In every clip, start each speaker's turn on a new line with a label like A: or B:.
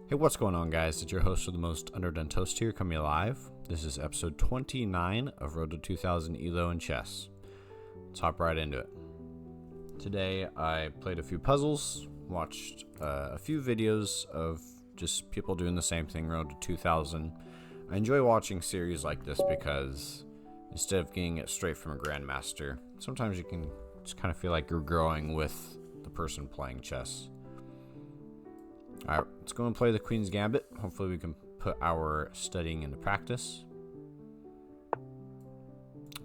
A: Hey, what's going on, guys? It's your host of the most underdone toast here, coming live. This is episode 29 of Road to 2000 ELO in chess. Let's hop right into it. Today, I played a few puzzles, watched a few videos of just people doing the same thing, Road to 2000. I enjoy watching series like this because instead of getting it straight from a grandmaster, sometimes you can just kind of feel like you're growing with the person playing chess. Alright, let's go and play the Queen's Gambit. Hopefully we can put our studying into practice.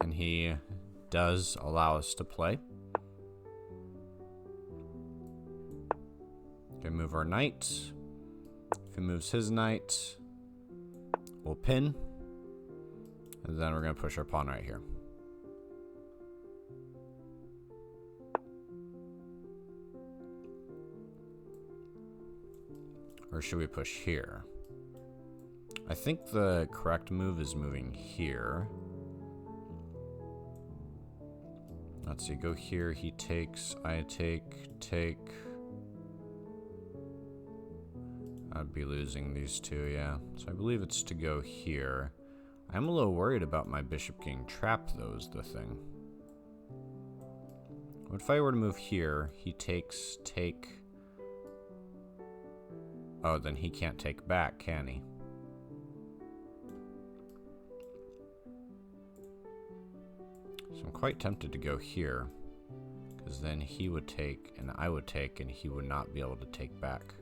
A: And he does allow us to play. Okay, move our knight. If he moves his knight, we'll pin. And then we're going to push our pawn right here. Or should we push here? I think the correct move is moving here. Let's see, go here, he takes, I take. I'd be losing these two, yeah. So I believe it's to go here. I'm a little worried about my bishop getting trapped, though, is the thing. What if I were to move here, he takes, take. Oh, then he can't take back, can he? So I'm quite tempted to go here, because then he would take and I would take and he would not be able to take back.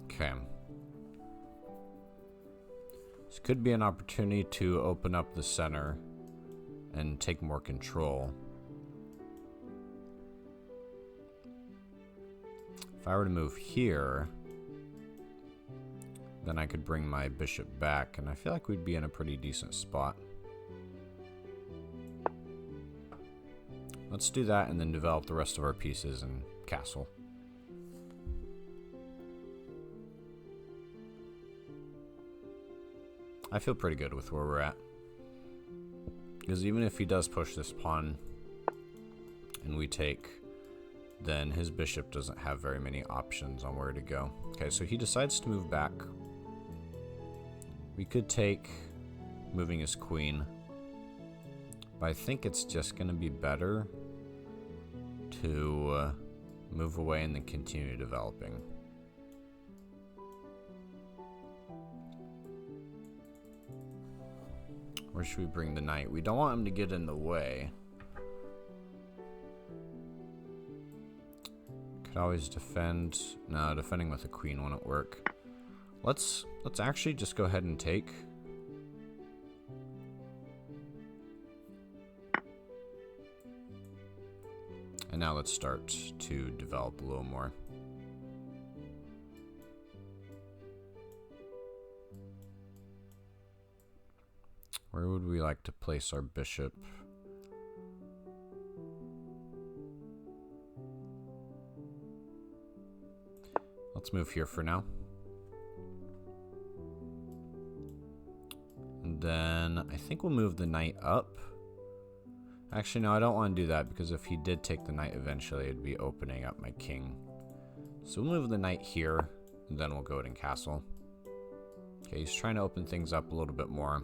A: Okay. This could be an opportunity to open up the center and take more control. If I were to move here, then I could bring my bishop back, and I feel like we'd be in a pretty decent spot. Let's do that and then develop the rest of our pieces and castle. I feel pretty good with where we're at. Because even if he does push this pawn and we take, then his bishop doesn't have very many options on where to go. Okay, so he decides to move back. We could take moving his queen, but I think it's just going to be better to move away and then continue developing. Where should we bring the knight? We don't want him to get in the way. Could always defend. No, defending with a queen wouldn't work. Let's actually just go ahead and take. And now let's start to develop a little more. Where would we like to place our bishop? Let's move here for now. And then I think we'll move the knight up. Actually, no, I don't want to do that because if he did take the knight eventually, it'd be opening up my king. So we'll move the knight here, and then we'll go ahead and castle. Okay, he's trying to open things up a little bit more.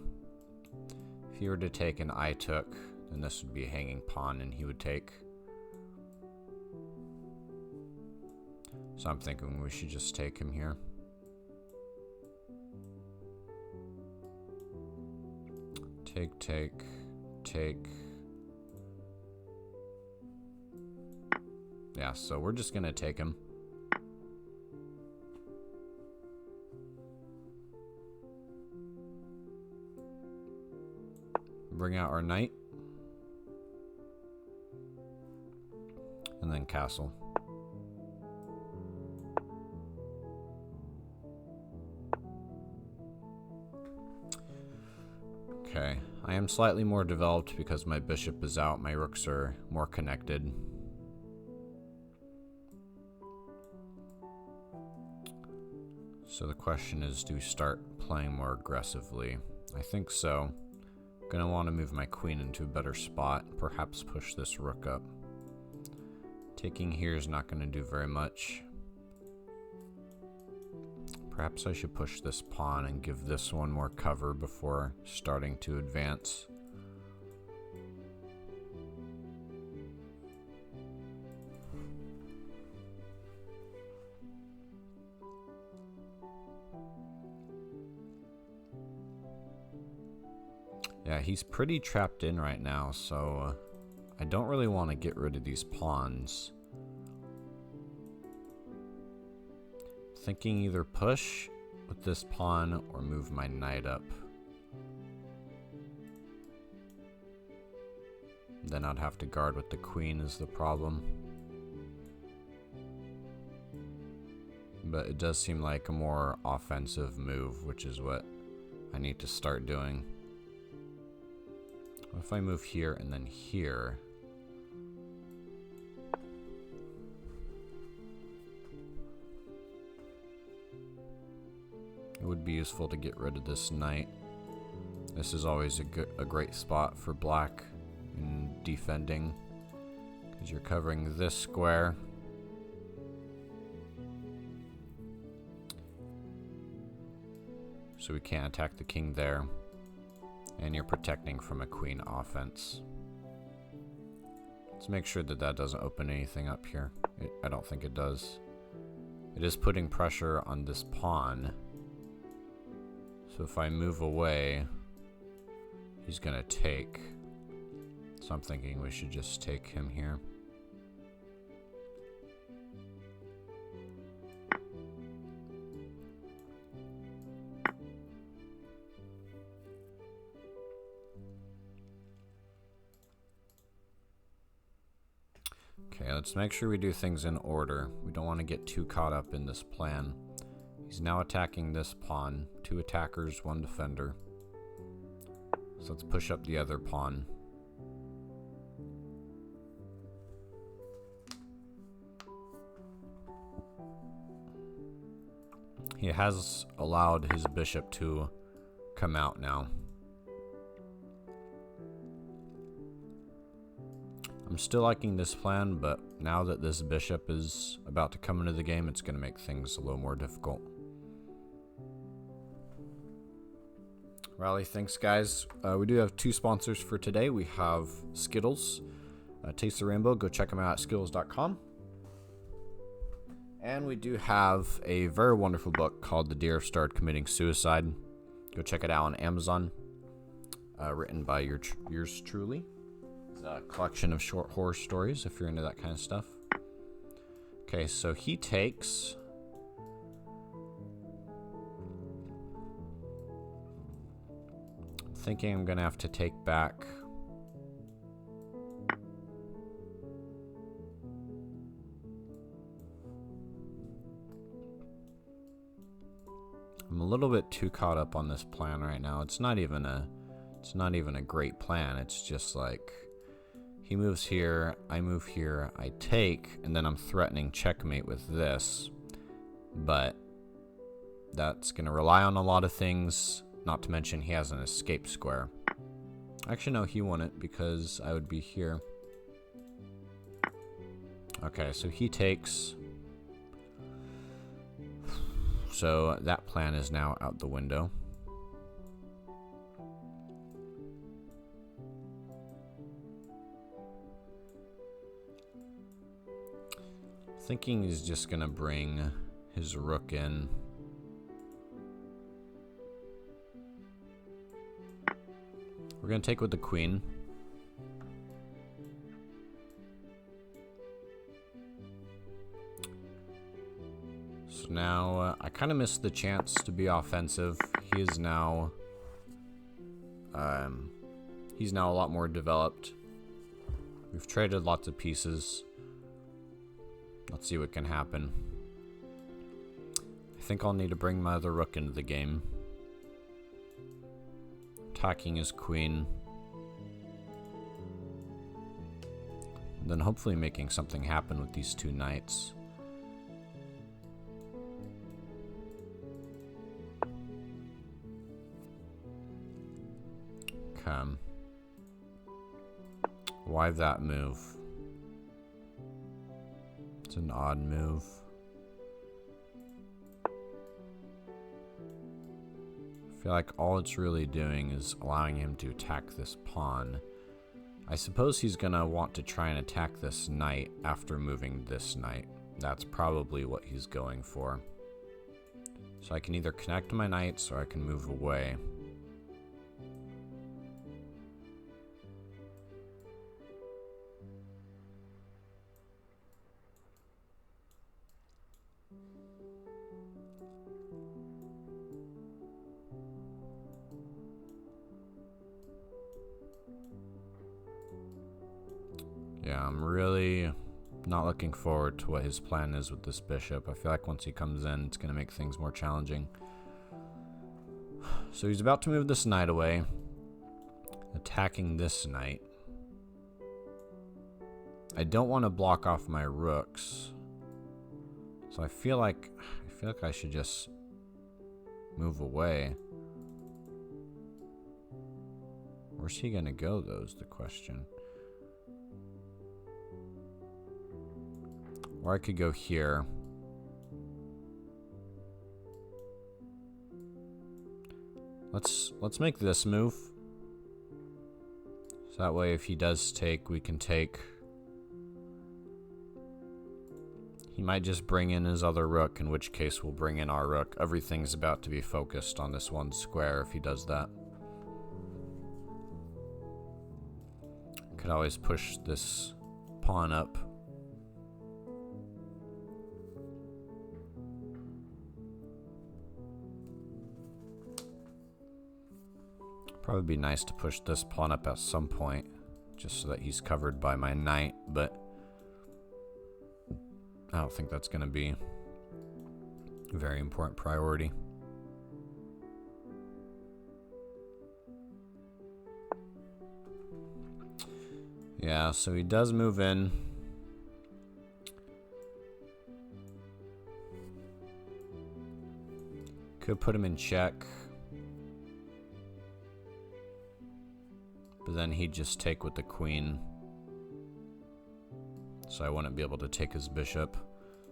A: If he were to take and I took, then this would be a hanging pawn and he would take. So I'm thinking we should just take him here. Take. Yeah, so we're just gonna take him. Bring out our knight. And then castle. Okay, I am slightly more developed because my bishop is out, my rooks are more connected. So the question is, do we start playing more aggressively? I think so. Gonna want to move my queen into a better spot, perhaps push this rook up. Taking here is not going to do very much. Perhaps I should push this pawn and give this one more cover before starting to advance. Yeah, he's pretty trapped in right now, so I don't really want to get rid of these pawns. Thinking either push with this pawn or move my knight up. Then I'd have to guard with the queen is the problem. But it does seem like a more offensive move, which is what I need to start doing. What if I move here and then here? It would be useful to get rid of this knight. This is always a great spot for black in defending, because you're covering this square. So we can't attack the king there. And you're protecting from a queen offense. Let's make sure that that doesn't open anything up here. I don't think it does. It is putting pressure on this pawn. So if I move away, he's gonna take. So I'm thinking we should just take him here. Okay, let's make sure we do things in order. We don't want to get too caught up in this plan. He's now attacking this pawn. 2 attackers, 1 defender. So let's push up the other pawn. He has allowed his bishop to come out now. I'm still liking this plan, but now that this bishop is about to come into the game, it's going to make things a little more difficult. Rally, thanks guys. We do have 2 sponsors for today. We have Skittles, Taste the Rainbow. Go check them out at skittles.com. And we do have a very wonderful book called The Deer Have Started Committing Suicide. Go check it out on Amazon. Written by yours truly. It's a collection of short horror stories if you're into that kind of stuff. Okay, so he takes. I'm thinking I'm gonna have to take back. I'm a little bit too caught up on this plan right now. It's not even a great plan. It's just like he moves here, I move here, I take, and then I'm threatening checkmate with this. But that's going to rely on a lot of things, not to mention he has an escape square. Actually, no, he won it because I would be here. Okay, so he takes. So that plan is now out the window. Thinking he's just gonna bring his rook in. We're gonna take with the queen. So now I kind of missed the chance to be offensive. He is now he's now a lot more developed. We've traded lots of pieces. Let's see what can happen. I think I'll need to bring my other rook into the game. Attacking his queen. And then hopefully making something happen with these 2 knights. Okay. Why that move? It's an odd move. I feel like all it's really doing is allowing him to attack this pawn. I suppose he's gonna want to try and attack this knight after moving this knight. That's probably what he's going for. So I can either connect my knights or I can move away. Yeah, I'm really not looking forward to what his plan is with this bishop. I feel like once he comes in, it's going to make things more challenging. So he's about to move this knight away, attacking this knight. I don't want to block off my rooks, so I feel like I should just move away. Where's he going to go, though, is the question. Or I could go here. Let's make this move. So that way if he does take, we can take. He might just bring in his other rook, in which case we'll bring in our rook. Everything's about to be focused on this one square if he does that. Could always push this pawn up. Probably be nice to push this pawn up at some point, just so that he's covered by my knight, but I don't think that's going to be a very important priority. Yeah, so he does move in. Could put him in check. But then he'd just take with the queen. So I wouldn't be able to take his bishop.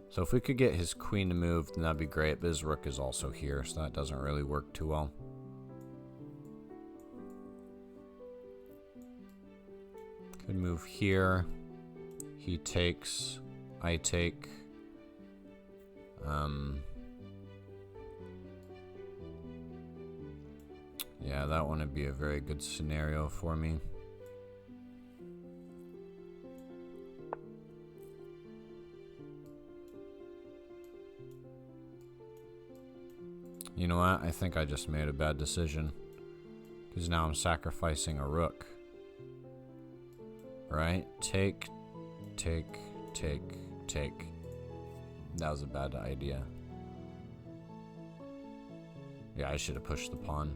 A: So if we could get his queen to move, then that'd be great. But his rook is also here, so that doesn't really work too well. Could move here. He takes. I take. Yeah, that wouldn't be a very good scenario for me. You know what? I think I just made a bad decision. Because now I'm sacrificing a rook. Right? Take. That was a bad idea. Yeah, I should have pushed the pawn.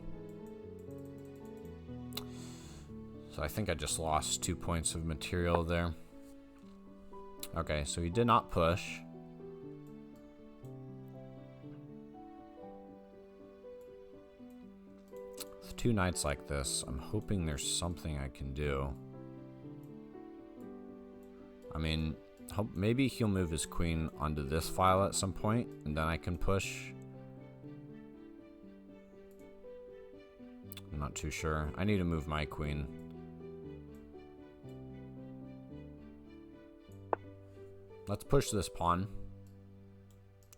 A: So I think I just lost 2 points of material there. Okay, so he did not push. With two knights like this, I'm hoping there's something I can do. I mean, maybe he'll move his queen onto this file at some point, and then I can push. I'm not too sure. I need to move my queen. Let's push this pawn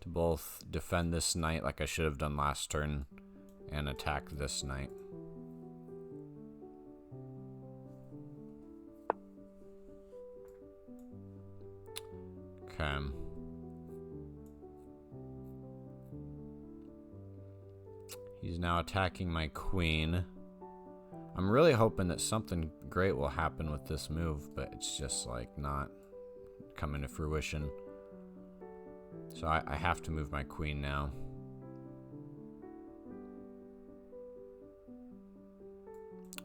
A: to both defend this knight like I should have done last turn and attack this knight. Okay. He's now attacking my queen. I'm really hoping that something great will happen with this move, but it's just like not coming to fruition. So I have to move my queen now.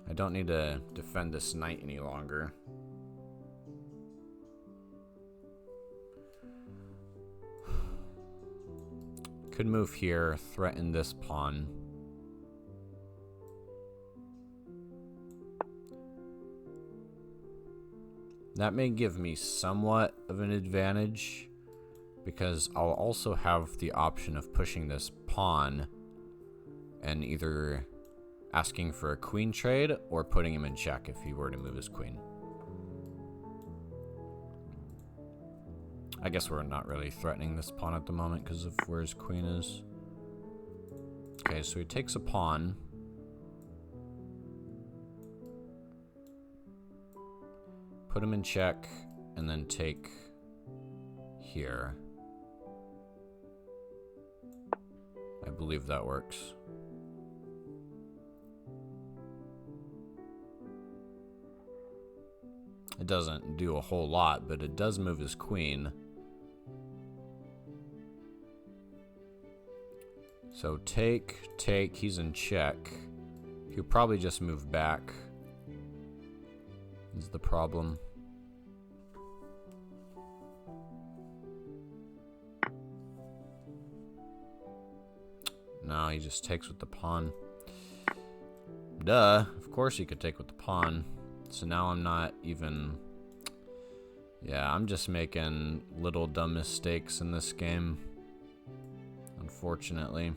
A: I don't need to defend this knight any longer. Could move here, threaten this pawn. That may give me somewhat of an advantage, because I'll also have the option of pushing this pawn and either asking for a queen trade or putting him in check if he were to move his queen. I guess we're not really threatening this pawn at the moment because of where his queen is. Okay, so he takes a pawn. Put him in check, and then take here. I believe that works. It doesn't do a whole lot, but it does move his queen. So take, he's in check. He'll probably just move back, is the problem. No, he just takes with the pawn. Duh, of course he could take with the pawn. So now I'm not even... Yeah, I'm just making little dumb mistakes in this game, unfortunately.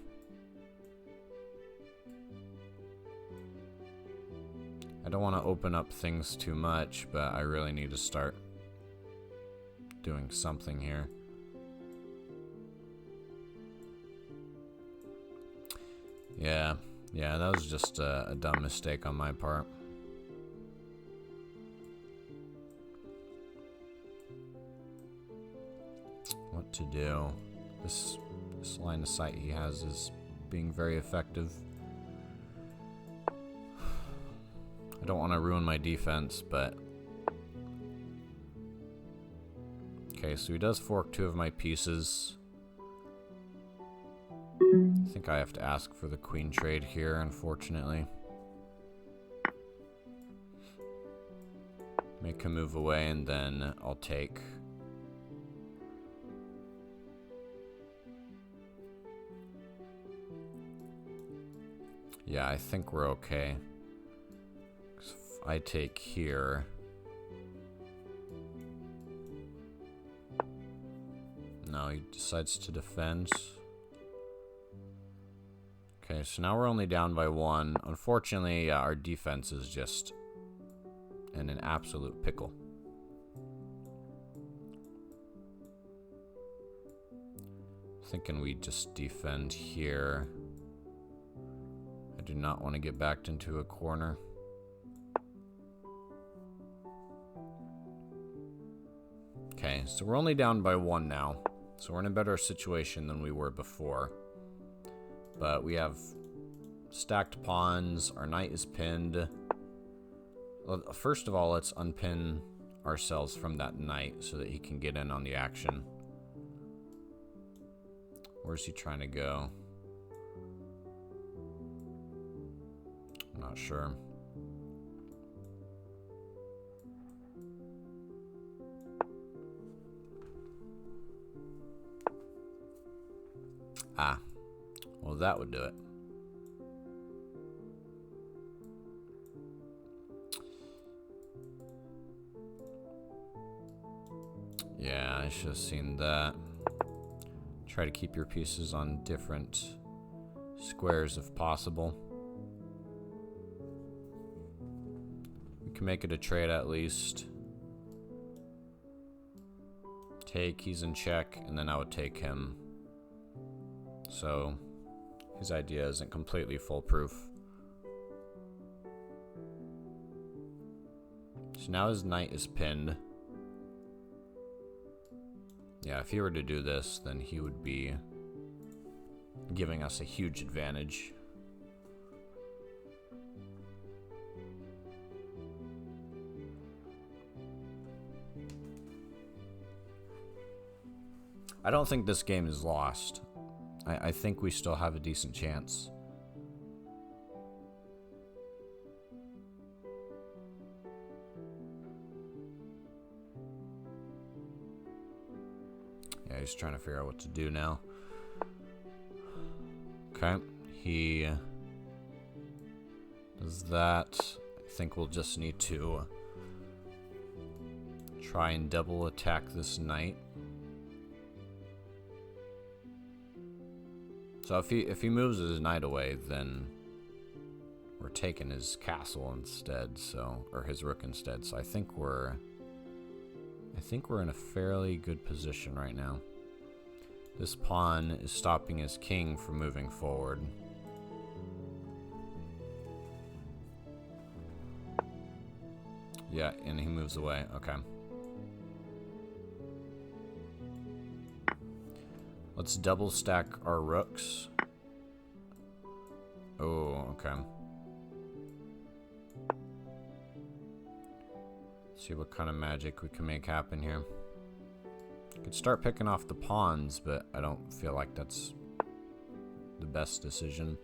A: I don't want to open up things too much, but I really need to start doing something here. Yeah, that was just a dumb mistake on my part. What to do? This line of sight he has is being very effective. I don't want to ruin my defense, but... Okay, so he does fork two of my pieces. I think I have to ask for the queen trade here, unfortunately. Make him move away, and then I'll take. Yeah, I think we're okay. 'Cause if I take here... No, he decides to defend. Okay, so now we're only down by one. Unfortunately, our defense is just in an absolute pickle. Thinking we just defend here. I do not want to get backed into a corner. Okay, so we're only down by one now. So we're in a better situation than we were before. But we have stacked pawns. Our knight is pinned. Well, first of all, let's unpin ourselves from that knight so that he can get in on the action. Where's he trying to go? I'm not sure. Ah. Well, that would do it. Yeah, I should have seen that. Try to keep your pieces on different squares if possible. We can make it a trade at least. Take, he's in check, and then I would take him. So... his idea isn't completely foolproof. So now his knight is pinned. Yeah, if he were to do this, then he would be giving us a huge advantage. I don't think this game is lost. I think we still have a decent chance. Yeah, he's trying to figure out what to do now. Okay, he does that. I think we'll just need to Try and double attack this knight. So if he moves his knight away, then we're taking his castle instead, so, or his rook instead. So I think we're in a fairly good position right now. This pawn is stopping his king from moving forward. Yeah, and he moves away. Okay. Let's double stack our rooks. Oh, okay. See what kind of magic we can make happen here. Could start picking off the pawns, but I don't feel like that's the best decision.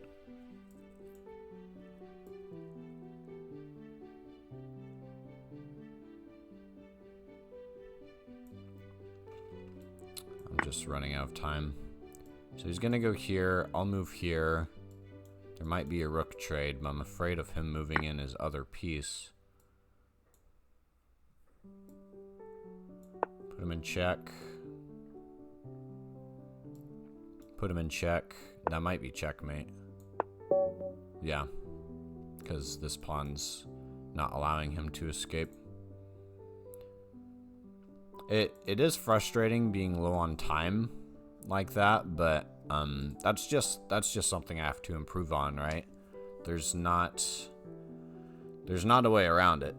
A: I'm just running out of time. So he's gonna go here. I'll move here. There might be a rook trade, but I'm afraid of him moving in his other piece. Put him in check. Put him in check. That might be checkmate. Yeah. Because this pawn's not allowing him to escape. It is frustrating being low on time like that, but that's just something I have to improve on, right? There's not a way around it.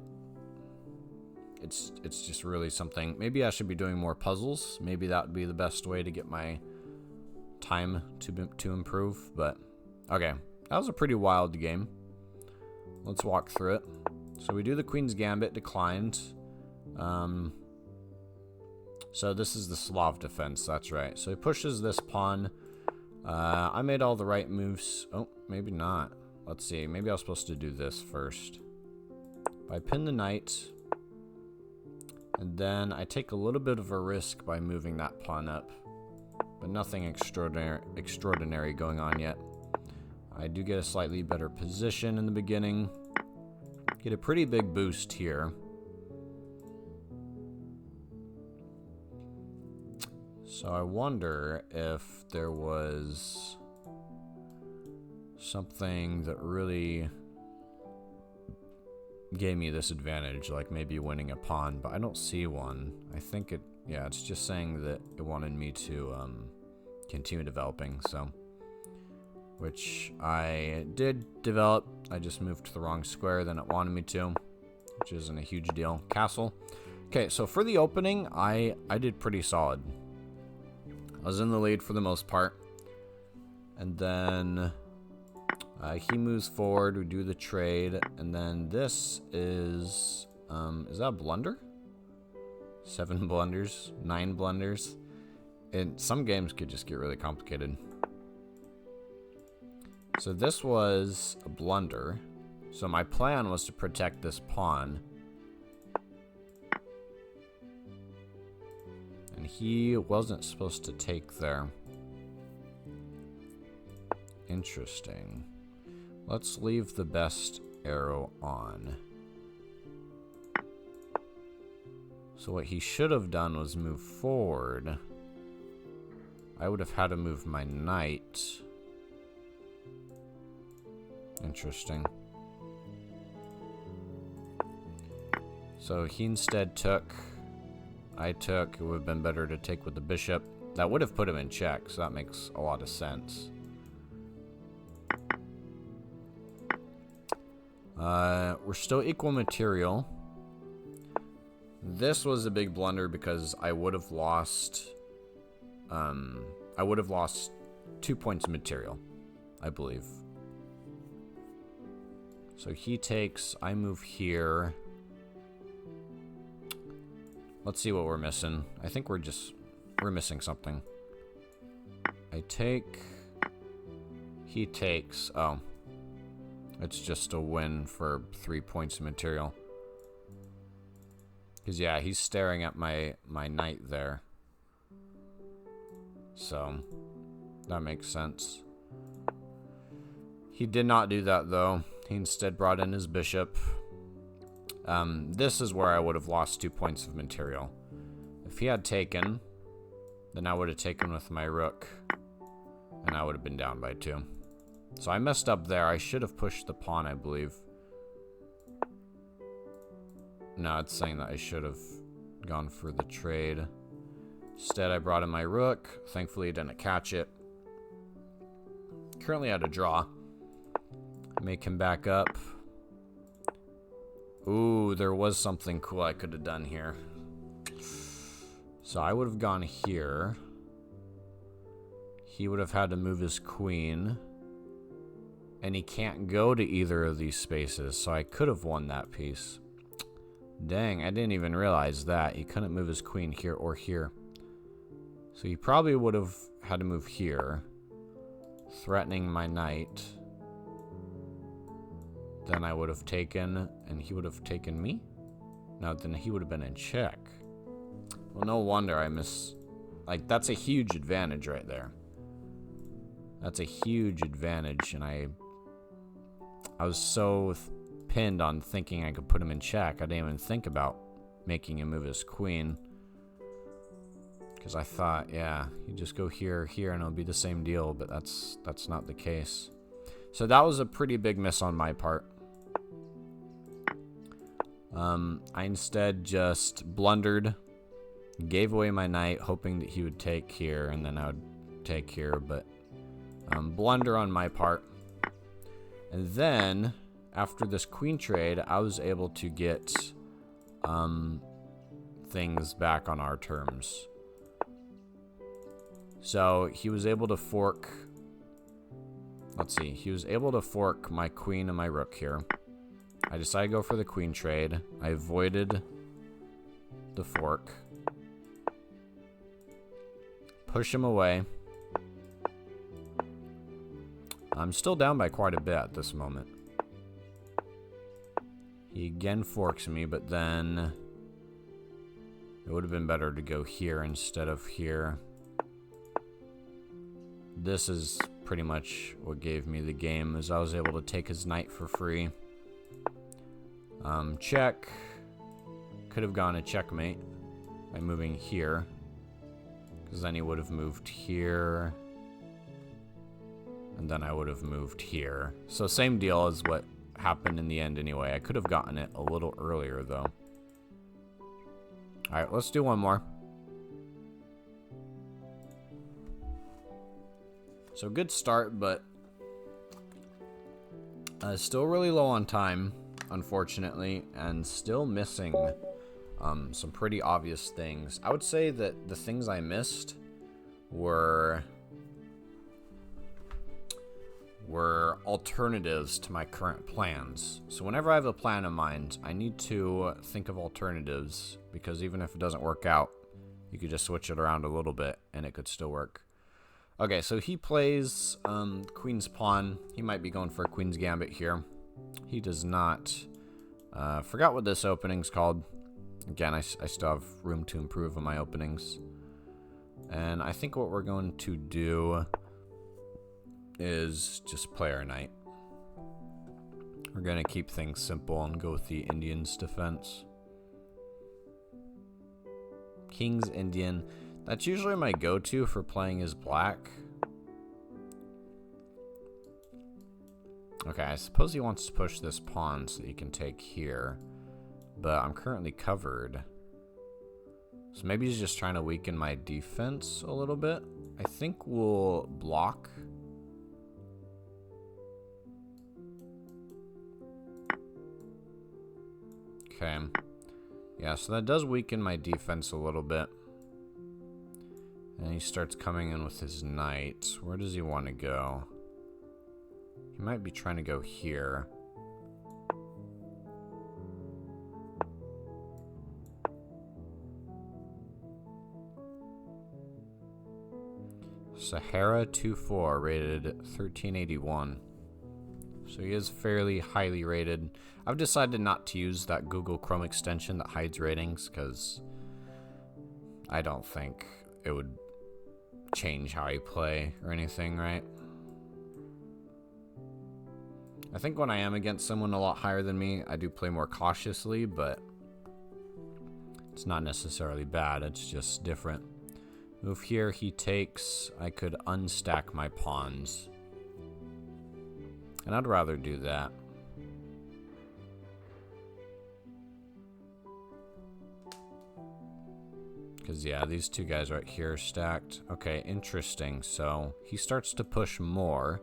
A: It's just really something. Maybe I should be doing more puzzles. Maybe that would be the best way to get my time to improve. But okay, that was a pretty wild game. Let's walk through it. So we do the Queen's Gambit, declined. So this is the Slav defense. That's right. So he pushes this pawn. I made all the right moves. Oh, maybe not. Let's see. Maybe I was supposed to do this first. I pin the knight. And then I take a little bit of a risk by moving that pawn up. But nothing extraordinary going on yet. I do get a slightly better position in the beginning. Get a pretty big boost here. So I wonder if there was something that really gave me this advantage, like maybe winning a pawn, but I don't see one. I think it's just saying that it wanted me to continue developing, so, which I did develop. I just moved to the wrong square than it wanted me to, which isn't a huge deal. Castle. Okay, so for the opening, I did pretty solid. I was in the lead for the most part, and then he moves forward. We do the trade, and then this is that a blunder? 7 blunders, 9 blunders, and some games could just get really complicated. So this was a blunder. So my plan was to protect this pawn. And he wasn't supposed to take there. Interesting. Let's leave the best arrow on. So what he should have done was move forward. I would have had to move my knight. Interesting. So he instead took. I took. It would have been better to take with the bishop. That would have put him in check, so that makes a lot of sense. We're still equal material. This was a big blunder because I would have lost 2 points of material, I believe. So he takes, I move here. Let's see what we're missing. I think we're missing something. I take, he takes, oh. It's just a win for 3 points of material. Because, yeah, he's staring at my knight there. So, that makes sense. He did not do that, though. He instead brought in his bishop. This is where I would have lost 2 points of material. If he had taken, then I would have taken with my rook, and I would have been down by 2. So I messed up there. I should have pushed the pawn, I believe. No, it's saying that I should have gone for the trade. Instead, I brought in my rook. Thankfully, I didn't catch it. Currently at a draw. Make him back up. Ooh, there was something cool I could have done here. So I would have gone here. He would have had to move his queen. And he can't go to either of these spaces, so I could have won that piece. Dang, I didn't even realize that. He couldn't move his queen here or here. So he probably would have had to move here, threatening my knight. Then I would have taken, and he would have taken me? No, then he would have been in check. Well, no wonder I miss... Like, that's a huge advantage right there. That's a huge advantage, and I was so pinned on thinking I could put him in check. I didn't even think about making him move his queen. Because I thought, yeah, you just go here, here, and it'll be the same deal, but that's not the case. So that was a pretty big miss on my part. I instead just blundered, gave away my knight, hoping that he would take here, and then I would take here, but blunder on my part. And then, after this queen trade, I was able to get things back on our terms. So he was able to fork... Let's see. He was able to fork my queen and my rook here. I decided to go for the queen trade. I avoided the fork. Push him away. I'm still down by quite a bit at this moment. He again forks me, but then it would have been better to go here instead of here. This is pretty much what gave me the game, as I was able to take his knight for free. Check. Could have gone a checkmate by moving here, because then he would have moved here, and then I would have moved here. So same deal as what happened in the end anyway. I could have gotten it a little earlier, though. Alright, let's do one more. So good start, but still really low on time, unfortunately, and still missing some pretty obvious things. I would say that the things I missed were alternatives to my current plans. So whenever I have a plan in mind, I need to think of alternatives, because even if it doesn't work out, you could just switch it around a little bit and it could still work. Okay, so he plays queen's pawn. He might be going for a queen's gambit here. He does not. Forgot what this opening's called. Again, I still have room to improve on my openings. And I think what we're going to do is just play our knight. We're going to keep things simple and go with the Indian's defense. King's Indian. That's usually my go-to for playing as black. Okay, I suppose he wants to push this pawn so that he can take here. But I'm currently covered. So maybe he's just trying to weaken my defense a little bit. I think we'll block. Okay. Yeah, so that does weaken my defense a little bit. And he starts coming in with his knight. Where does he want to go? He might be trying to go here. Sahara 2-4, rated 1381. So he is fairly highly rated. I've decided not to use that Google Chrome extension that hides ratings, because I don't think it would change how I play or anything, right? I think when I am against someone a lot higher than me, I do play more cautiously, but it's not necessarily bad, it's just different. Move here, he takes. I could unstack my pawns. And I'd rather do that. Because, yeah, these two guys right here are stacked. Okay, interesting. So, he starts to push more.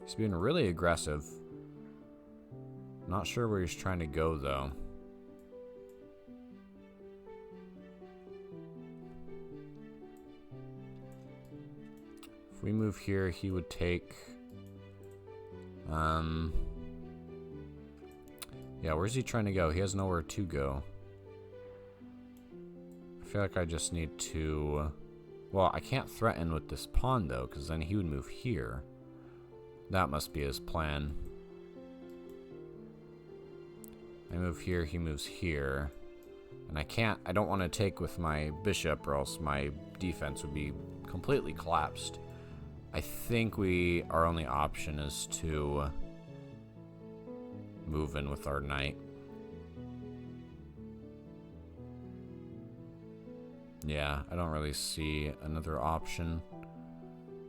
A: He's being really aggressive. Not sure where he's trying to go, though. If we move here, he would take... Yeah, where's he trying to go? He has nowhere to go. I feel like I just need to... Well, I can't threaten with this pawn, though, because then he would move here. That must be his plan. I move here, he moves here. And I don't want to take with my bishop, or else my defense would be completely collapsed. I think our only option is to move in with our knight. Yeah, I don't really see another option.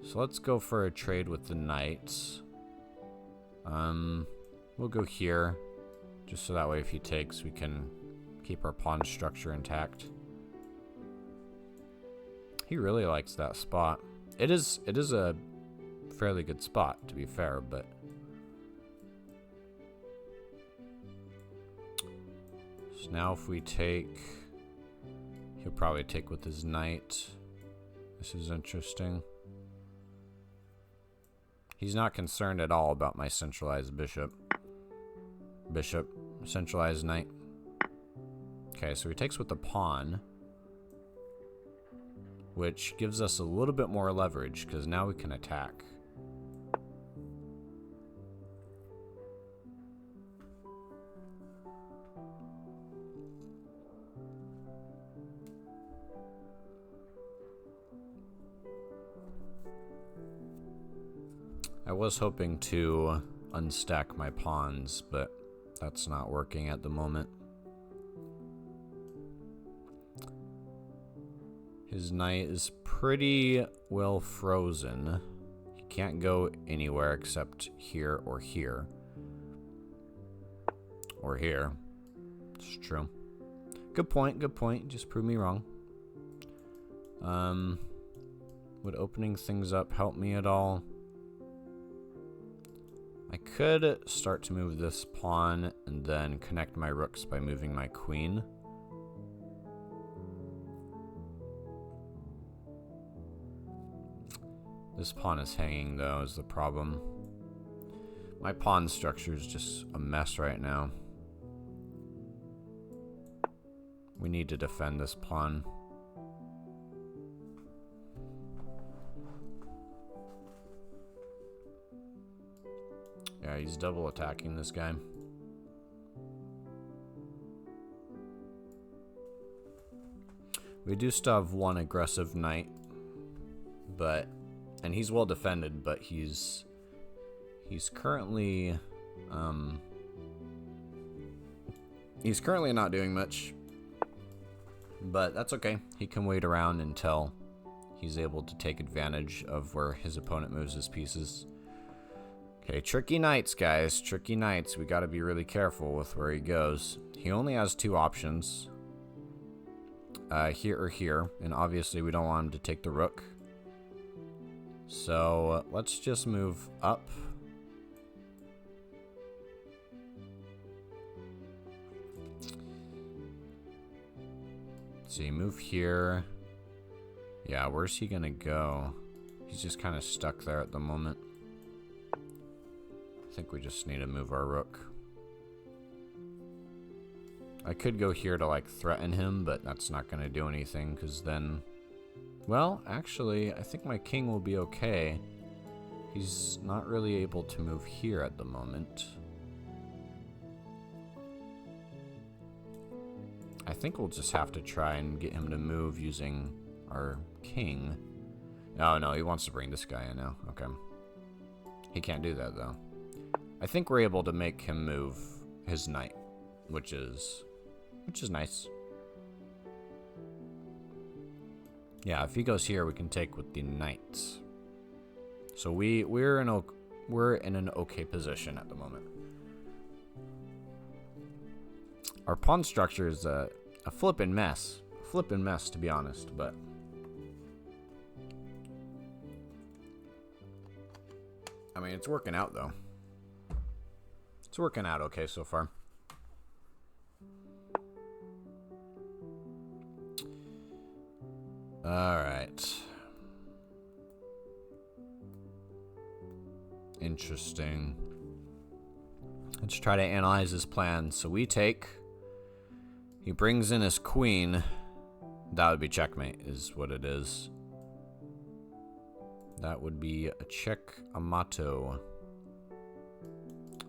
A: So let's go for a trade with the knights. We'll go here, just so that way if he takes, we can keep our pawn structure intact. He really likes that spot. It is a fairly good spot, to be fair, but... So now if we take... He'll probably take with his knight. This is interesting. He's not concerned at all about my centralized bishop. Bishop, centralized knight. Okay, so he takes with the pawn, which gives us a little bit more leverage, because now we can attack. I was hoping to unstack my pawns, but that's not working at the moment. His knight is pretty well frozen. He can't go anywhere except here or here. Or here. It's true. Good point, good point. Just prove me wrong. Would opening things up help me at all? I could start to move this pawn and then connect my rooks by moving my queen. This pawn is hanging, though, is the problem. My pawn structure is just a mess right now. We need to defend this pawn. Yeah, he's double attacking this guy. We do still have one aggressive knight, and he's well defended, but he's currently not doing much. But that's okay. He can wait around until he's able to take advantage of where his opponent moves his pieces. Okay, tricky knights, guys. Tricky knights. We gotta be really careful with where he goes. He only has two options. Here or here. And obviously we don't want him to take the rook. So let's just move up. Let's see, move here. Yeah, where's he gonna go? He's just kind of stuck there at the moment. I think we just need to move our rook. I could go here to like threaten him, but that's not going to do anything because then... Well, actually, I think my king will be okay. He's not really able to move here at the moment. I think we'll just have to try and get him to move using our king. Oh no, he wants to bring this guy in now. Okay. He can't do that though. I think we're able to make him move his knight, which is nice. Yeah, if he goes here, we can take with the knights. So we're in an okay position at the moment. Our pawn structure is a flippin' mess. Flippin' mess, to be honest, but I mean, it's working out though. It's working out okay so far. All right. Interesting. Let's try to analyze his plan. So we take. He brings in his queen. That would be checkmate, is what it is. That would be a check-a-mato.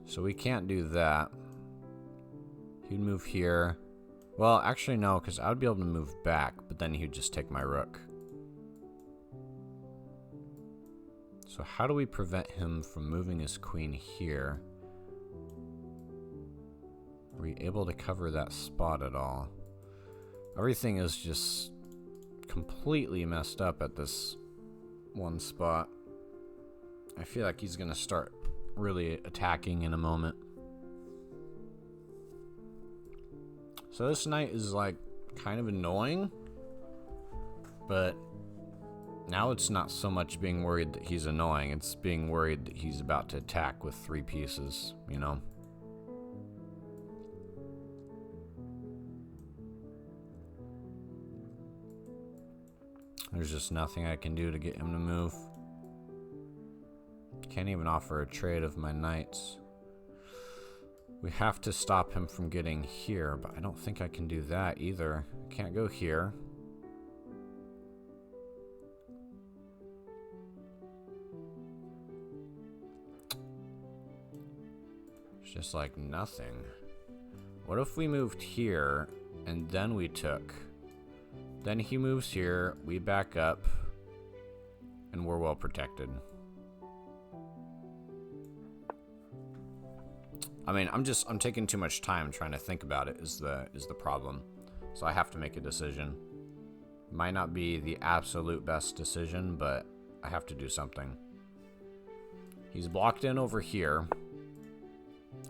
A: So we can't do that. He'd move here. Well, actually, no, because I would be able to move back, but then he'd just take my rook. So how do we prevent him from moving his queen here? Are we able to cover that spot at all? Everything is just completely messed up at this one spot. I feel like he's going to start really attacking in a moment. So this knight is like kind of annoying, but now it's not so much being worried that he's annoying, it's being worried that he's about to attack with 3 pieces, you know? There's just nothing I can do to get him to move. Can't even offer a trade of my knights. We have to stop him from getting here, but I don't think I can do that either. I can't go here. It's just like nothing. What if we moved here and then we took? Then he moves here, we back up, and we're well protected. I mean, I'm taking too much time trying to think about it is the problem. So I have to make a decision. Might not be the absolute best decision, but I have to do something. He's blocked in over here.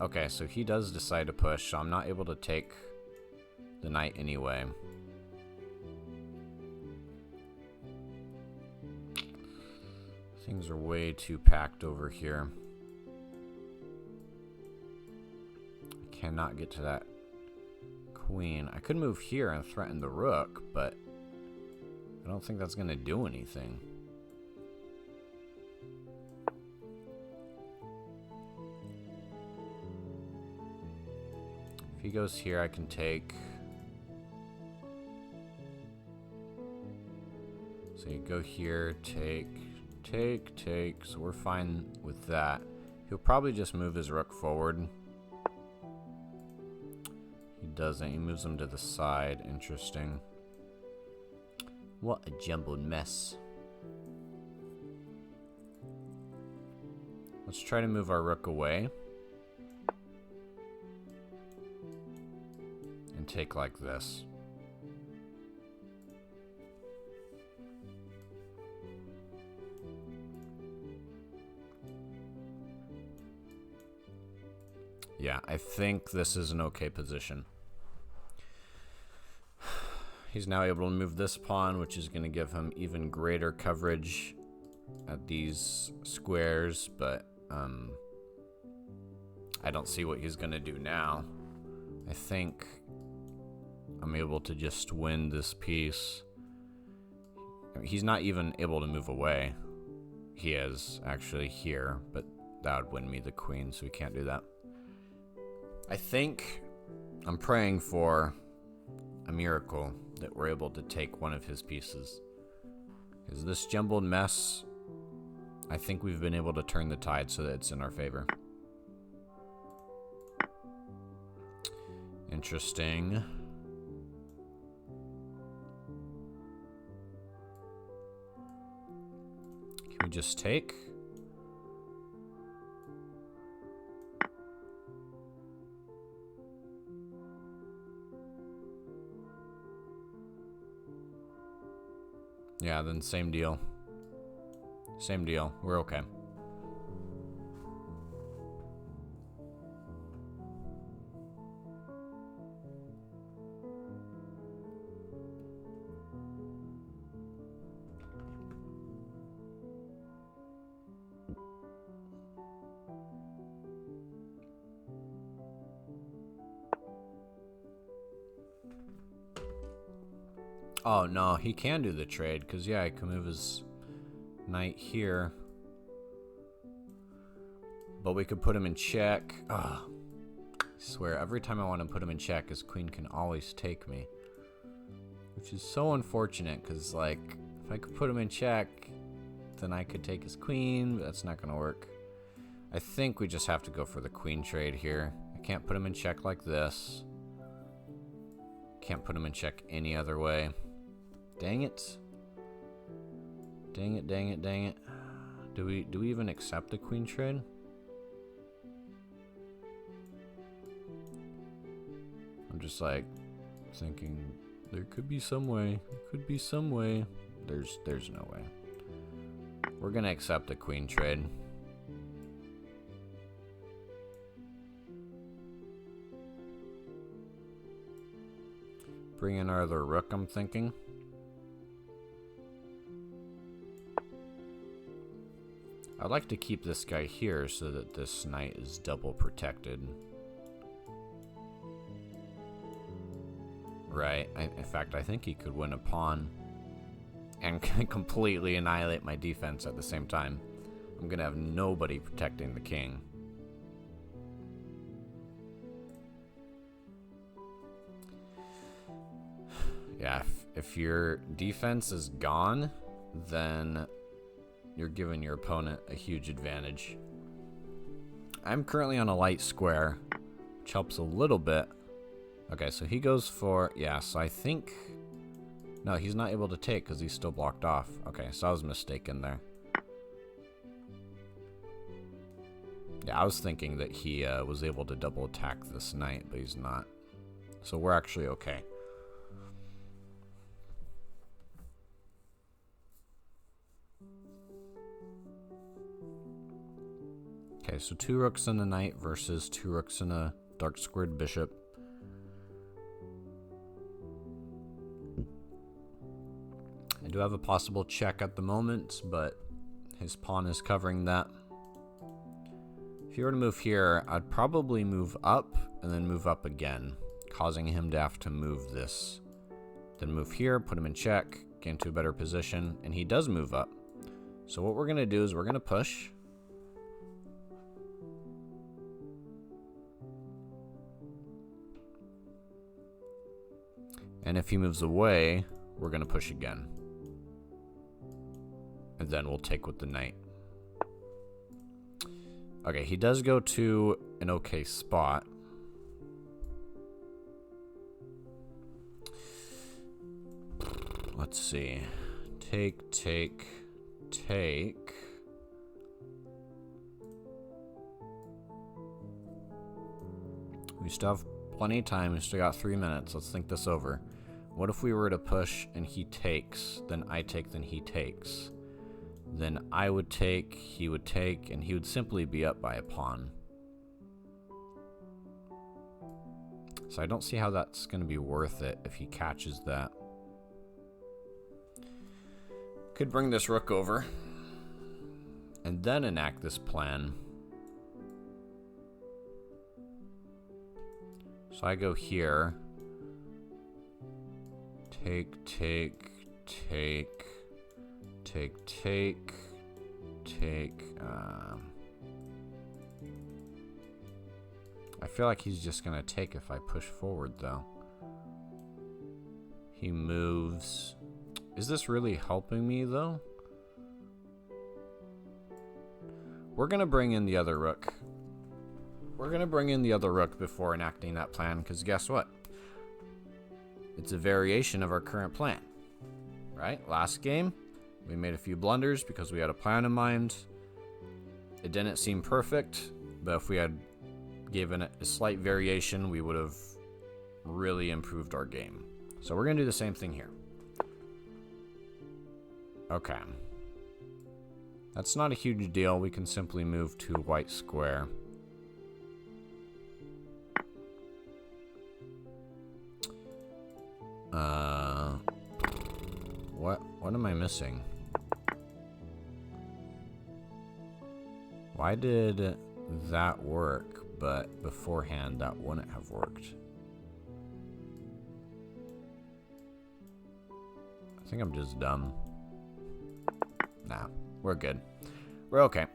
A: Okay, so he does decide to push, so I'm not able to take the knight anyway. Things are way too packed over here. Cannot get to that queen. I could move here and threaten the rook, but I don't think that's going to do anything. If he goes here, I can take. So you go here, take. So we're fine with that. He'll probably just move his rook forward. He doesn't. He moves him to the side. Interesting. What a jumbled mess. Let's try to move our rook away. And take like this. Yeah, I think this is an okay position. He's now able to move this pawn, which is going to give him even greater coverage at these squares, but I don't see what he's going to do now. I think I'm able to just win this piece. I mean, he's not even able to move away. He is actually here, but that would win me the queen, so we can't do that. I think I'm praying for a miracle that we're able to take one of his pieces. Because this jumbled mess, I think we've been able to turn the tide so that it's in our favor. Interesting. Can we just take? Yeah, then same deal. Same deal. We're okay. Oh, no, he can do the trade, because, yeah, he can move his knight here. But we could put him in check. I swear, every time I want to put him in check, his queen can always take me. Which is so unfortunate, because, like, if I could put him in check, then I could take his queen, but that's not going to work. I think we just have to go for the queen trade here. I can't put him in check like this. Can't put him in check any other way. Dang it. Dang it, dang it, dang it. Do we even accept the queen trade? I'm just like thinking there could be some way. There could be some way. There's no way. We're gonna accept the queen trade. Bring in our other rook, I'm thinking. I'd like to keep this guy here so that this knight is double protected. Right. In fact, I think he could win a pawn and completely annihilate my defense at the same time. I'm going to have nobody protecting the king. Yeah, if your defense is gone, then you're giving your opponent a huge advantage. I'm currently on a light square, which helps a little bit. Okay, so he goes for... Yeah, so I think... No, he's not able to take because he's still blocked off. Okay, so I was mistaken there. Yeah, I was thinking that he was able to double attack this knight, but he's not. So we're actually okay. Okay, so 2 rooks and a knight versus 2 rooks and a dark squared bishop. I do have a possible check at the moment, but his pawn is covering that. If you were to move here, I'd probably move up and then move up again, causing him to have to move this. Then move here, put him in check, get into a better position, and he does move up. So what we're going to do is we're going to push. And if he moves away, we're going to push again. And then we'll take with the knight. Okay, he does go to an okay spot. Let's see. Take, take, take. We still have plenty of time. We still got 3 minutes. Let's think this over. What if we were to push and he takes, then I take, then he takes? Then I would take, he would take, and he would simply be up by a pawn. So I don't see how that's going to be worth it if he catches that. Could bring this rook over and then enact this plan. So I go here. Take, take, take. Take, take, take. I feel like he's just going to take if I push forward, though. He moves. Is this really helping me, though? We're going to bring in the other rook. We're going to bring in the other rook before enacting that plan, because guess what? It's a variation of our current plan. Right? Last game, we made a few blunders because we had a plan in mind. It didn't seem perfect, but if we had given it a slight variation, we would have really improved our game. So we're going to do the same thing here. Okay. That's not a huge deal. We can simply move to white square. What am I missing? Why did that work, but beforehand that wouldn't have worked? I think I'm just dumb. Nah, we're good. We're okay.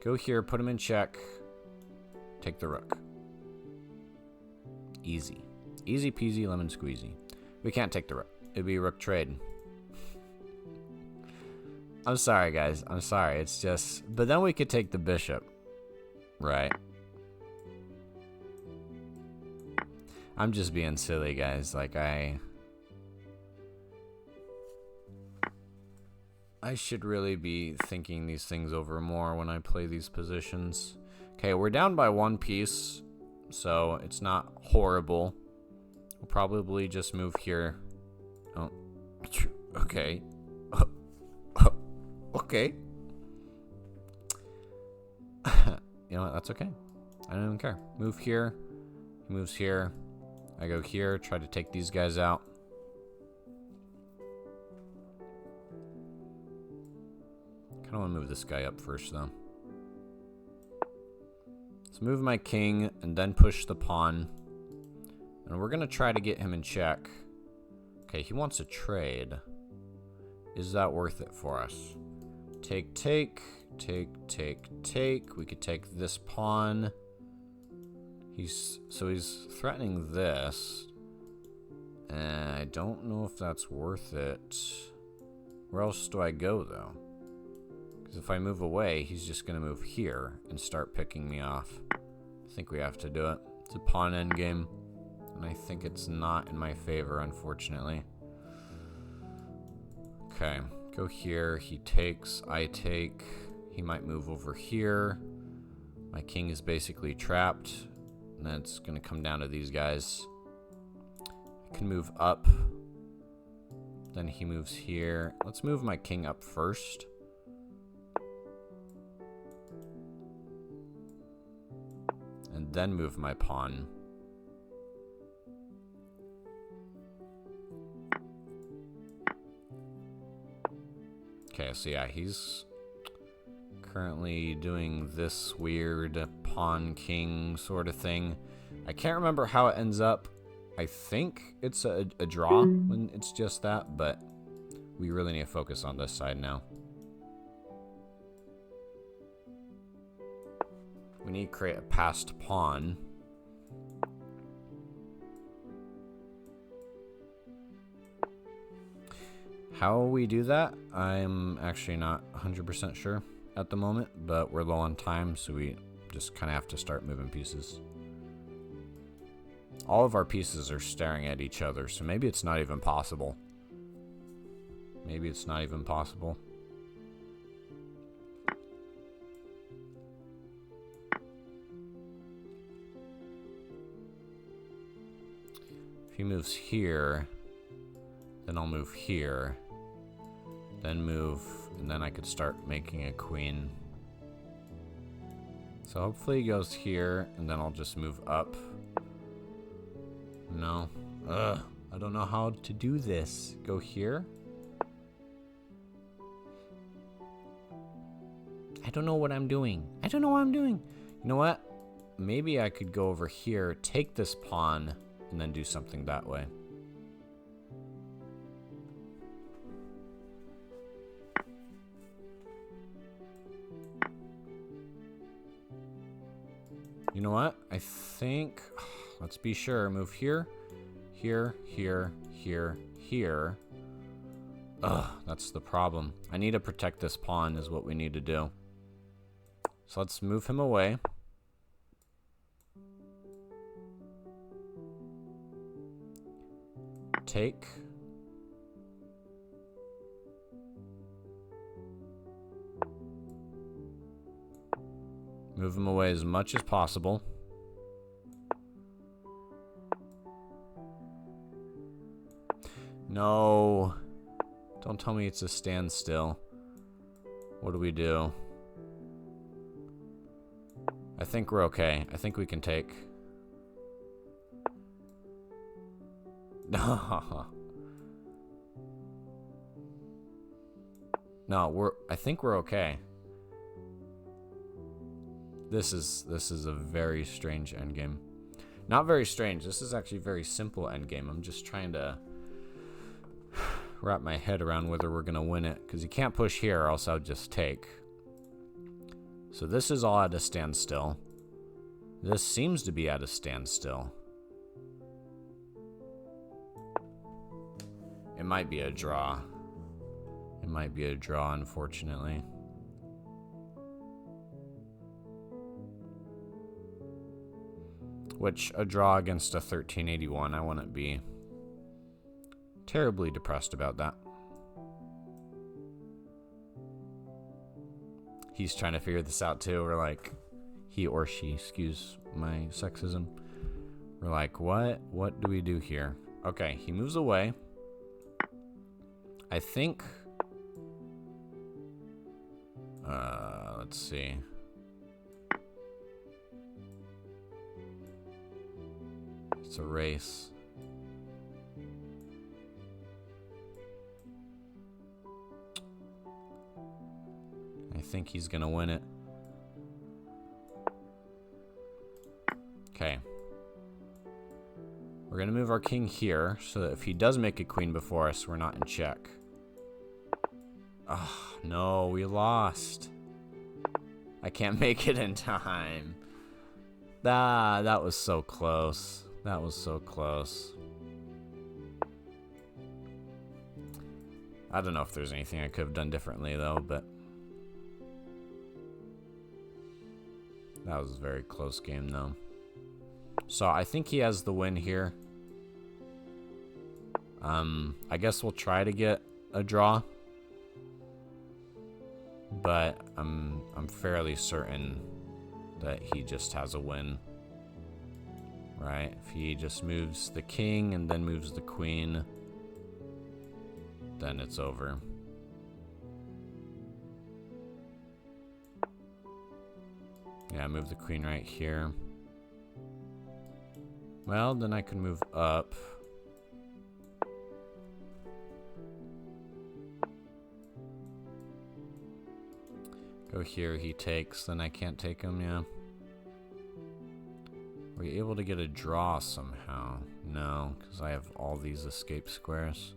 A: Go here, put him in check. Take the rook. Easy. Easy peasy lemon squeezy. We can't take the rook. It'd be rook trade. I'm sorry, guys. I'm sorry. It's just... But then we could take the bishop. Right. I'm just being silly, guys. Like, I should really be thinking these things over more when I play these positions. Okay, we're down by one piece, so it's not horrible. We'll probably just move here. Oh, okay. Okay. You know what? That's okay. I don't even care. Move here. He moves here. I go here. Try to take these guys out. Kind of want to move this guy up first, though. Let's move my king and then push the pawn. And we're going to try to get him in check. Okay, he wants a trade. Is that worth it for us? Take, take, take, take, take. We could take this pawn. He's threatening this. And I don't know if that's worth it. Where else do I go, though? Because if I move away, he's just going to move here and start picking me off. I think we have to do it. It's a pawn endgame. And I think it's not in my favor, unfortunately. Okay, go here. He takes, I take. He might move over here. My king is basically trapped. And then it's going to come down to these guys. I can move up. Then he moves here. Let's move my king up first. And then move my pawn. Okay, so yeah, he's currently doing this weird pawn king sort of thing. I can't remember how it ends up. I think it's a draw when it's just that, but we really need to focus on this side now. We need to create a passed pawn. How we do that, I'm actually not 100% sure at the moment, but we're low on time, so we just kind of have to start moving pieces. All of our pieces are staring at each other, so maybe it's not even possible. Maybe it's not even possible. If he moves here, then I'll move here. Then move, and then I could start making a queen. So hopefully he goes here, and then I'll just move up. No. Ugh. I don't know how to do this. Go here. I don't know what I'm doing. I don't know what I'm doing. You know what? Maybe I could go over here, take this pawn, and then do something that way. You know what? I think... Let's be sure. Move here, here, here, here, here. Ugh, that's the problem. I need to protect this pawn is what we need to do. So let's move him away. Take. Move him away as much as possible. No. Don't tell me it's a standstill. What do we do? I think we're okay. I think we can take. No. No, I think we're okay. This is a very strange endgame. Not very strange. This is actually a very simple endgame. I'm just trying to wrap my head around whether we're gonna win it, because you can't push here, or else I would just take. So this is all at a standstill. This seems to be at a standstill. It might be a draw. It might be a draw, unfortunately. Which, a draw against a 1381, I wouldn't be terribly depressed about that. He's trying to figure this out too. We're like, he or she, excuse my sexism. We're like, what do we do here? Okay, he moves away. I think, let's see. It's a race. I think he's gonna win it. Okay. We're gonna move our king here so that if he does make a queen before us, we're not in check. Oh, no, we lost. I can't make it in time. That was so close. That was so close. I don't know if there's anything I could have done differently though, but that was a very close game though. So I think he has the win here. I guess we'll try to get a draw, but I'm fairly certain that he just has a win. Right? If he just moves the king and then moves the queen, then it's over. Yeah, move the queen right here. Well, then I can move up. Go here, he takes, then I can't take him, yeah. Are we able to get a draw somehow? No, because I have all these escape squares.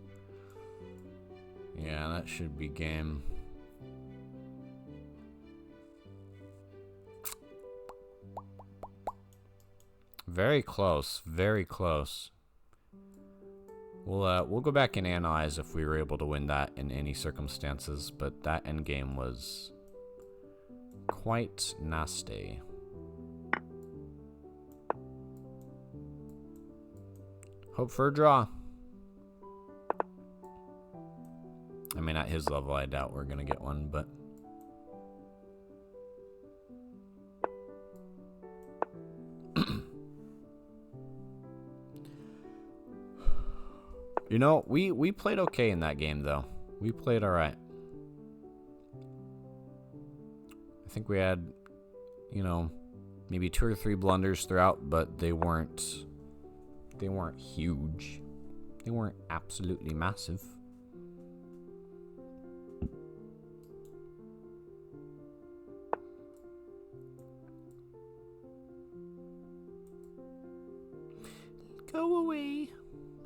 A: Yeah, that should be game. Very close, very close. We'll go back and analyze if we were able to win that in any circumstances, but that endgame was quite nasty. Hope for a draw. I mean, at his level, I doubt we're gonna get one, but you know, we played okay in that game, though. We played all right. I think we had, you know, maybe 2 or 3 blunders throughout, but they weren't huge. They weren't absolutely massive. Go away.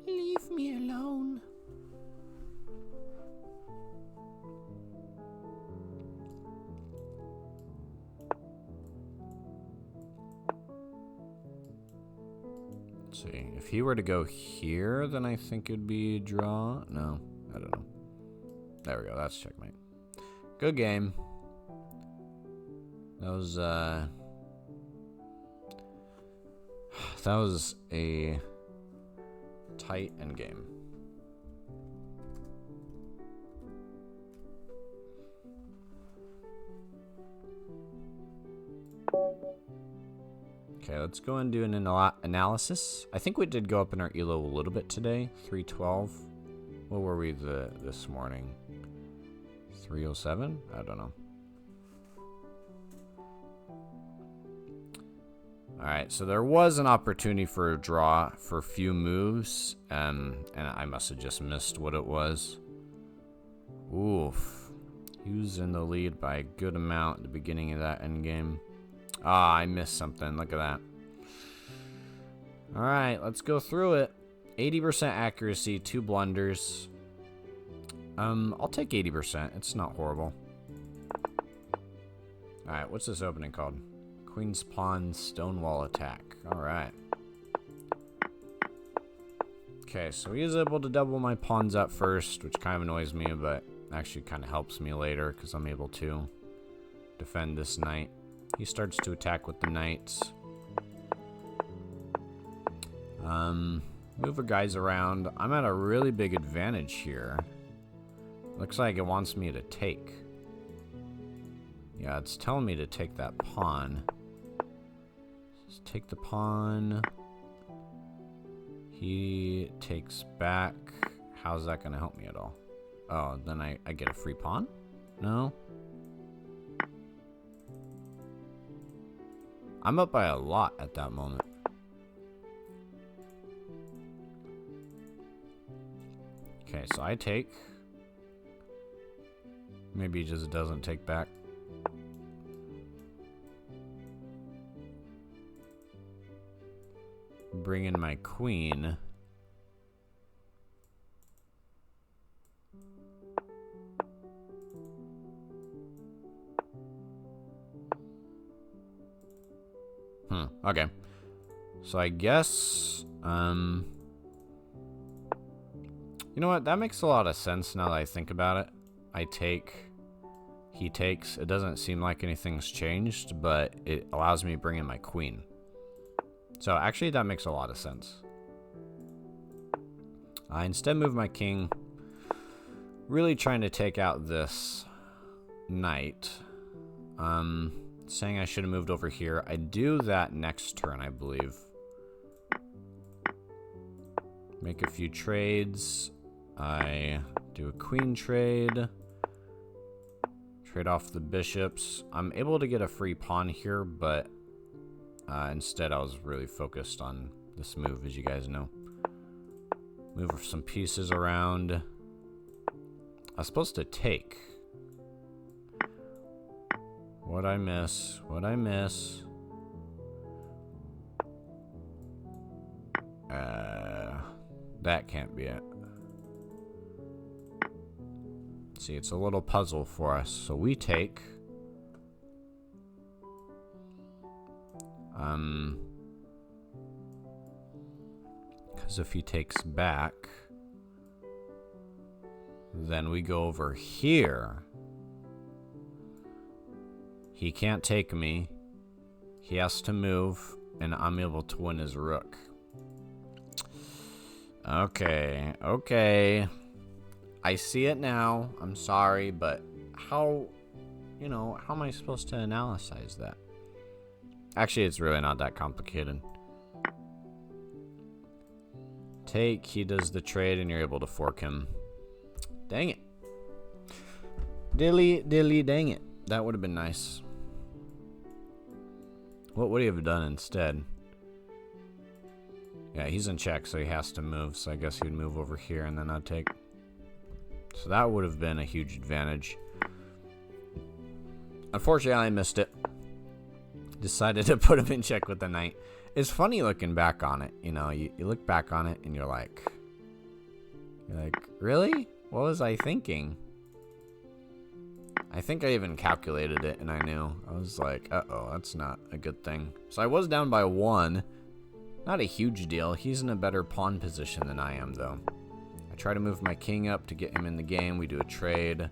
A: Leave me alone. Let's see. If he were to go here, then I think it'd be a draw. No, I don't know. There we go. That's checkmate. Good game. That was a tight endgame. Okay, let's go and do an analysis. I think we did go up in our ELO a little bit today, 312. What were we this morning? 307? I don't know. Alright, so there was an opportunity for a draw for a few moves, and I must have just missed what it was. Oof. He was in the lead by a good amount at the beginning of that endgame. Ah, I missed something. Look at that. Alright, let's go through it. 80% accuracy, 2 blunders. I'll take 80%. It's not horrible. Alright, what's this opening called? Queen's Pawn Stonewall Attack. Alright. Okay, so he is able to double my pawns up first, which kind of annoys me, but actually kind of helps me later because I'm able to defend this knight. He starts to attack with the knights. Move our guys around. I'm at a really big advantage here. Looks like it wants me to take. Yeah, it's telling me to take that pawn. Just take the pawn. He takes back. How's that going to help me at all? Oh, then I get a free pawn? No? I'm up by a lot at that moment. Okay, so I take. Maybe he just doesn't take back. Bring in my queen. Okay. So I guess, you know what? That makes a lot of sense now that I think about it. I take, he takes. It doesn't seem like anything's changed, but it allows me to bring in my queen. So actually that makes a lot of sense. I instead move my king, really trying to take out this knight. Saying I should have moved over here. I do that next turn, I believe. Make a few trades. I do a queen trade. Trade off the bishops. I'm able to get a free pawn here, but instead I was really focused on this move, as you guys know. Move some pieces around. I was supposed to take. What'd I miss? What'd I miss? That can't be it. See, it's a little puzzle for us. So we take. Because if he takes back, then we go over here. He can't take me. He has to move, and I'm able to win his rook. Okay, okay. I see it now. I'm sorry, but how am I supposed to analyze that? Actually, it's really not that complicated. Take, he does the trade, and you're able to fork him. Dang it. Dilly, dang it. That would have been nice. What would he have done instead? Yeah, he's in check, so he has to move. So I guess he would move over here, and then I'd take. So that would have been a huge advantage. Unfortunately, I missed it. Decided to put him in check with the knight. It's funny looking back on it. You know, you look back on it, and you're like, really? What was I thinking? I think I even calculated it, and I knew. I was like, uh-oh, that's not a good thing. So I was down by 1. Not a huge deal. He's in a better pawn position than I am, though. I try to move my king up to get him in the game. We do a trade.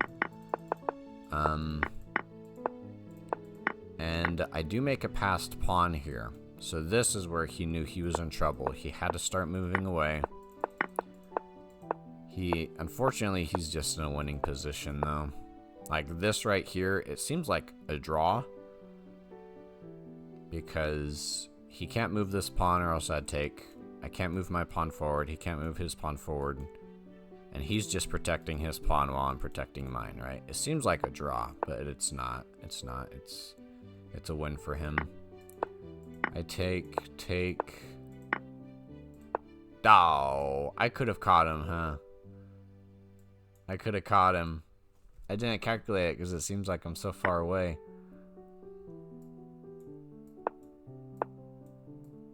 A: And I do make a passed pawn here. So this is where he knew he was in trouble. He had to start moving away. Unfortunately, he's just in a winning position, though. Like this right here, it seems like a draw. Because he can't move this pawn or else I'd take. I can't move my pawn forward. He can't move his pawn forward. And he's just protecting his pawn while I'm protecting mine, right? It seems like a draw, but it's not. It's not. It's a win for him. I take. Oh, I could have caught him, huh? I could have caught him. I didn't calculate it because it seems like I'm so far away.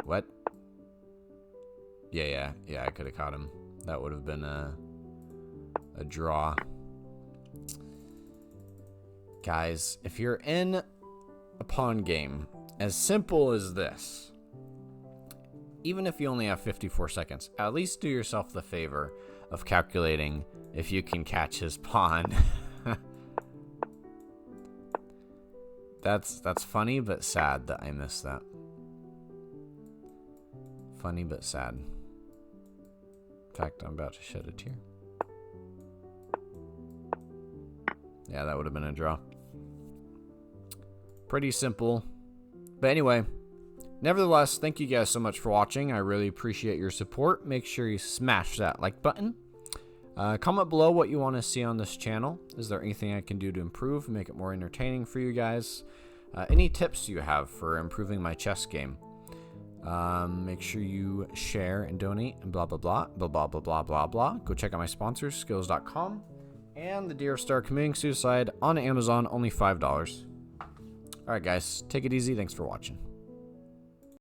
A: What? Yeah, I could have caught him. That would have been a draw. Guys, if you're in a pawn game as simple as this, even if you only have 54 seconds, at least do yourself the favor of calculating if you can catch his pawn. That's funny but sad that I missed that. Funny but sad. In fact, I'm about to shed a tear. Yeah, that would have been a draw. Pretty simple. But anyway, nevertheless, thank you guys so much for watching. I really appreciate your support. Make sure you smash that like button. Comment below what you want to see on this channel. Is there anything I can do to improve and make it more entertaining for you guys? Any tips you have for improving my chess game? Make sure you share and donate and blah, blah, blah, blah, blah, blah, blah, blah, blah. Go check out my sponsors, skills.com and the Dear Star Committing Suicide on Amazon, only $5. All right, guys, take it easy. Thanks for watching.